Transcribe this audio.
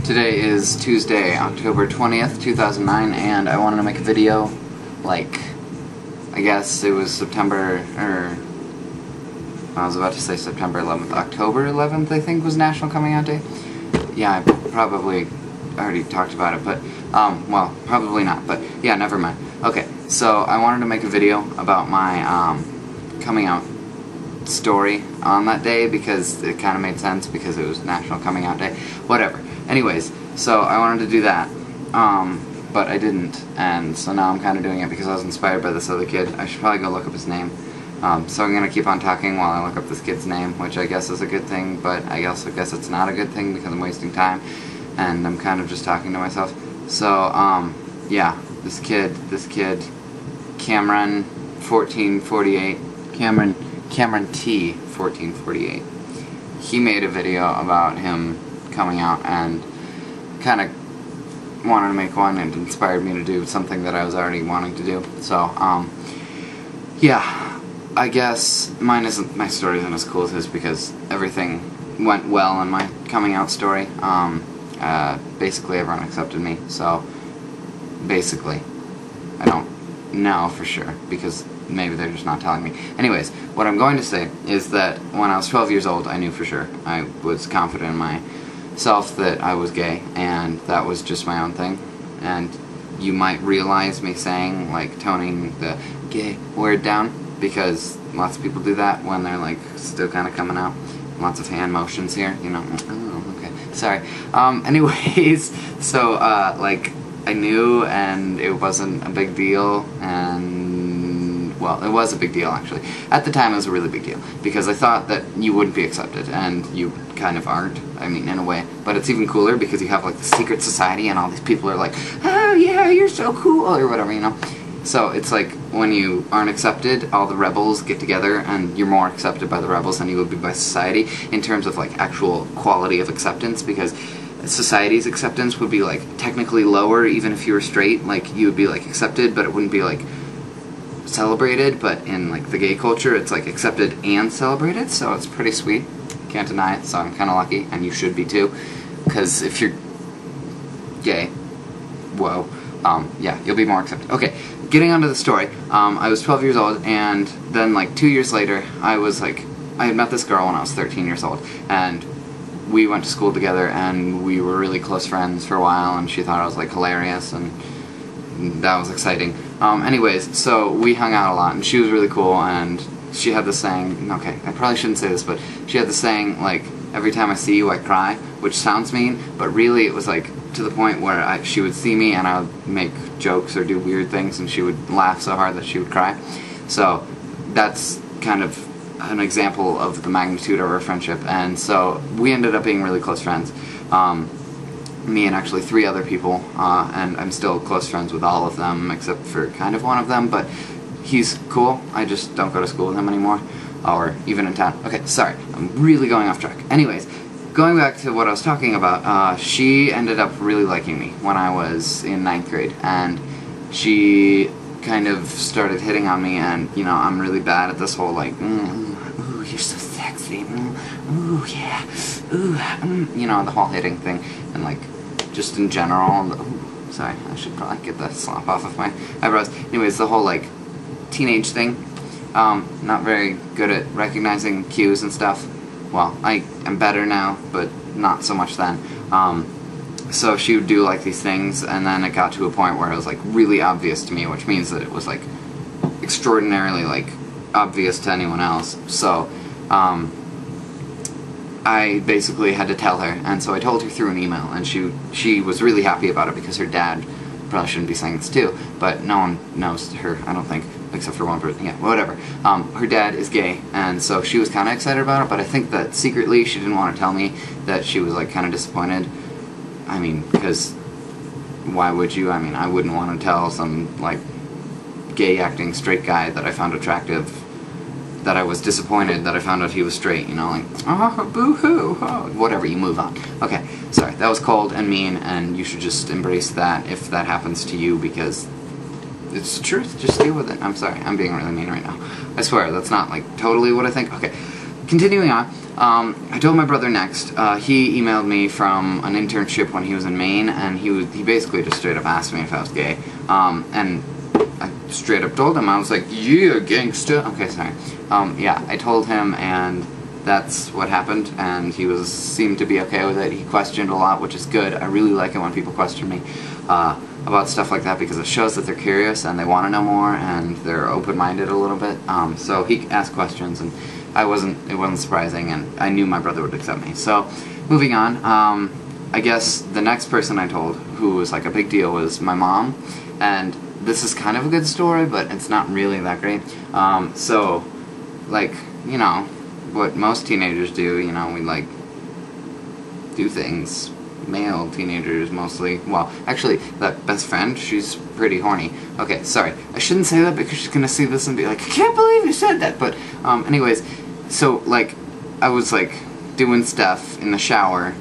Today is Tuesday, October 20th, 2009, and I wanted to make a video, like, I guess it was September, or, I was about to say September 11th, October 11th, I think, was National Coming Out Day. Yeah, I probably already talked about it, but, well, probably not, but, yeah, never mind. Okay, so I wanted to make a video about my, coming out story on that day, because it kind of made sense, because it was National Coming Out Day, whatever. Anyways, so I wanted to do that, but I didn't, and so now I'm kind of doing it because I was inspired by this other kid. I should probably go look up his name. So I'm going to keep on talking while I look up this kid's name, which I guess is a good thing, but I also guess it's not a good thing because I'm wasting time, and I'm kind of just talking to myself. So, yeah, this kid, Cameron 1448, Cameron T 1448, he made a video about him coming out and kind of wanted to make one, and inspired me to do something that I was already wanting to do. So, yeah, I guess my story isn't as cool as his because everything went well in my coming out story. Basically everyone accepted me, so basically, I don't know for sure because maybe they're just not telling me. Anyways, what I'm going to say is that when I was 12 years old, I knew for sure. I was confident in myself that I was gay, and that was just my own thing. And you might realize me saying, like, toning the gay word down, because lots of people do that when they're, like, still kind of coming out. Lots of hand motions here, you know. Oh, okay, sorry. Anyways, so, like, I knew, and it wasn't a big deal, and, well, it was a big deal, actually. At the time, it was a really big deal, because I thought that you wouldn't be accepted, and you kind of aren't, I mean, in a way. But it's even cooler, because you have, like, the secret society, and all these people are like, oh, yeah, you're so cool, or whatever, you know? So, it's like, when you aren't accepted, all the rebels get together, and you're more accepted by the rebels than you would be by society, in terms of, like, actual quality of acceptance, because society's acceptance would be, like, technically lower, even if you were straight. Like, you would be, like, accepted, but it wouldn't be, like, celebrated. But in, like, the gay culture, it's, like, accepted and celebrated, so it's pretty sweet. Can't deny it, so I'm kind of lucky, and you should be too, because if you're gay, whoa, yeah, you'll be more accepted. Okay, getting onto the story, I was 12 years old, and then, like, 2 years later, I was, like, I had met this girl when I was 13 years old, and we went to school together, and we were really close friends for a while, and she thought I was, like, hilarious, and that was exciting. Anyways, so we hung out a lot, and she was really cool, and she had this saying, okay, I probably shouldn't say this, but she had this saying, like, every time I see you, I cry, which sounds mean, but really it was, like, to the point where she would see me, and I would make jokes or do weird things, and she would laugh so hard that she would cry. So that's kind of an example of the magnitude of our friendship, and so we ended up being really close friends. Me and actually 3 other people, and I'm still close friends with all of them, except for kind of one of them, but he's cool. I just don't go to school with him anymore, or even in town. Okay, sorry, I'm really going off track. Anyways, going back to what I was talking about, she ended up really liking me when I was in 9th grade, and she kind of started hitting on me, and, you know, I'm really bad at this whole, like, ooh, you're so sexy, ooh, yeah, ooh, you know, the whole hitting thing, and, like, just in general, ooh, sorry, I should probably get that slop off of my eyebrows. Anyways, the whole, like, teenage thing, not very good at recognizing cues and stuff. Well, I am better now, but not so much then. So she would do, like, these things, and then it got to a point where it was, like, really obvious to me, which means that it was, like, extraordinarily, like, obvious to anyone else. So, I basically had to tell her, and so I told her through an email, and she was really happy about it, because her dad, probably shouldn't be saying this too, but no one knows her, I don't think, except for one person, yeah, whatever. Her dad is gay, and so she was kind of excited about it, but I think that secretly she didn't want to tell me that she was, like, kind of disappointed. I mean, because why would you? I mean, I wouldn't want to tell some, like, gay acting straight guy that I found attractive that I was disappointed that I found out he was straight, you know, like, oh, boo-hoo, oh, whatever, you move on. Okay, sorry, that was cold and mean, and you should just embrace that if that happens to you, because it's the truth, just deal with it. I'm sorry, I'm being really mean right now. I swear, that's not, like, totally what I think. Okay, continuing on, I told my brother next. He emailed me from an internship when he was in Maine, and he basically just straight up asked me if I was gay. And I straight up told him. I was like, yeah, gangsta. Okay, sorry. Yeah, I told him, and that's what happened, and he seemed to be okay with it. He questioned a lot, which is good. I really like it when people question me about stuff like that, because it shows that they're curious and they want to know more, and they're open-minded a little bit. So he asked questions, and it wasn't surprising, and I knew my brother would accept me. So, moving on, I guess the next person I told, who was like a big deal, was my mom, and this is kind of a good story, but it's not really that great. So, like, you know, what most teenagers do, you know, we, like, do things. Male teenagers, mostly. Well, actually, that best friend, she's pretty horny. Okay, sorry. I shouldn't say that because she's gonna see this and be like, I can't believe you said that! But, anyways, so, like, I was, like, doing stuff in the shower,